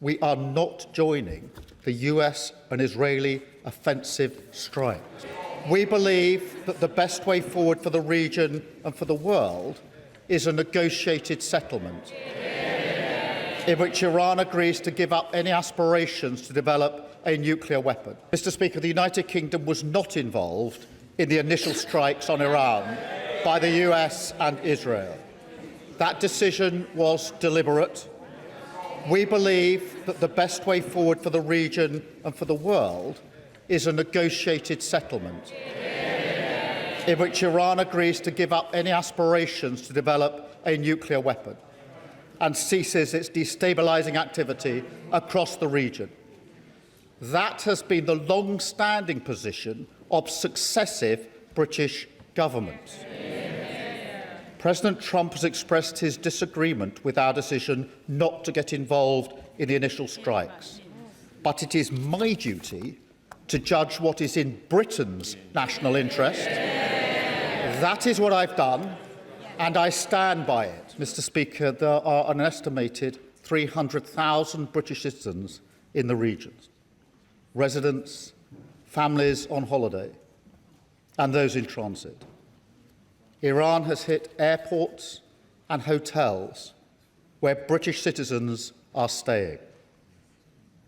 We are not joining the US and Israeli offensive strikes. We believe that the best way forward for the region and for the world is a negotiated settlement in which Iran agrees to give up any aspirations to develop a nuclear weapon. Mr. Speaker, the United Kingdom was not involved in the initial strikes on Iran by the US and Israel. That decision was deliberate. We believe that the best way forward for the region and for the world is a negotiated settlement in which Iran agrees to give up any aspirations to develop a nuclear weapon and ceases its destabilising activity across the region. That has been the long-standing position of successive British governments. President Trump has expressed his disagreement with our decision not to get involved in the initial strikes. But it is my duty to judge what is in Britain's national interest. That is what I've done, and I stand by it. Mr. Speaker, there are an estimated 300,000 British citizens in the regions, residents, families on holiday, and those in transit. Iran has hit airports and hotels where British citizens are staying.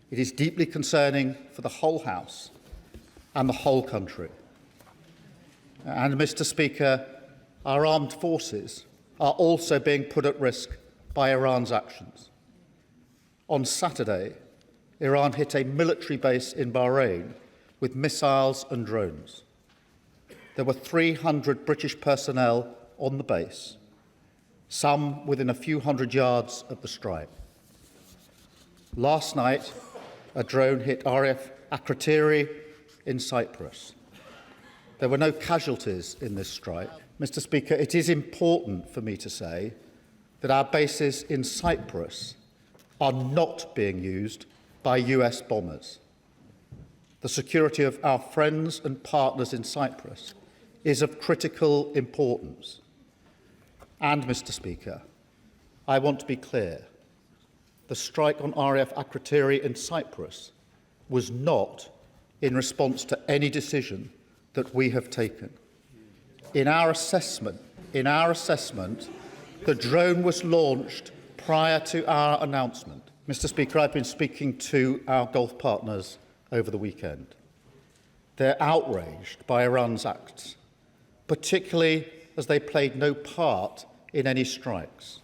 It is deeply concerning for the whole House and the whole country. And, Mr. Speaker, our armed forces are also being put at risk by Iran's actions. On Saturday, Iran hit a military base in Bahrain with missiles and drones. There were 300 British personnel on the base, some within a few hundred yards of the strike. Last night, a drone hit RAF Akrotiri in Cyprus. There were no casualties in this strike. Mr. Speaker, it is important for me to say that our bases in Cyprus are not being used by US bombers. The security of our friends and partners in Cyprus is of critical importance. And, Mr. Speaker, I want to be clear. The strike on RAF Akrotiri in Cyprus was not in response to any decision that we have taken. In our assessment, the drone was launched prior to our announcement. Mr. Speaker, I've been speaking to our Gulf partners over the weekend. They're outraged by Iran's acts, particularly as they played no part in any strikes,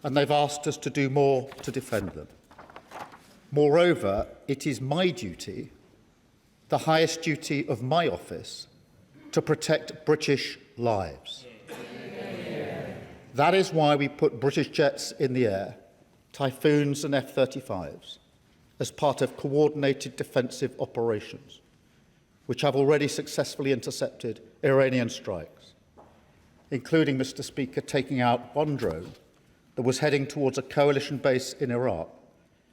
and they've asked us to do more to defend them. Moreover, it is my duty, the highest duty of my office, to protect British lives. That is why we put British jets in the air, Typhoons and F-35s, as part of coordinated defensive operations, which have already successfully intercepted Iranian strikes, including, Mr. Speaker, taking out one drone that was heading towards a coalition base in Iraq,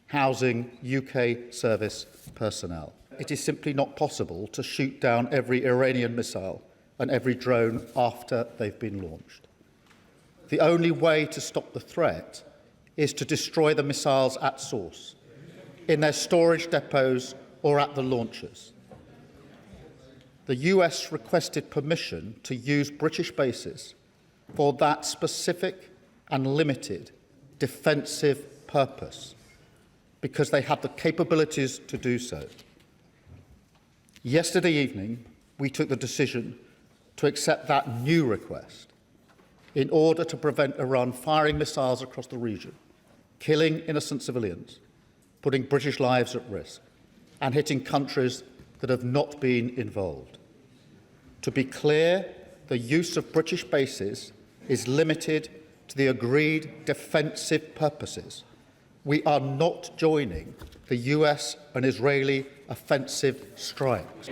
housing UK service personnel. It is simply not possible to shoot down every Iranian missile and every drone after they've been launched. The only way to stop the threat is to destroy the missiles at source, in their storage depots or at the launchers. The US requested permission to use British bases for that specific and limited defensive purpose because they had the capabilities to do so. Yesterday evening, we took the decision to accept that new request in order to prevent Iran firing missiles across the region, killing innocent civilians, putting British lives at risk, and hitting countries that have not been involved. To be clear, the use of British bases is limited to the agreed defensive purposes. We are not joining the US and Israeli offensive strikes.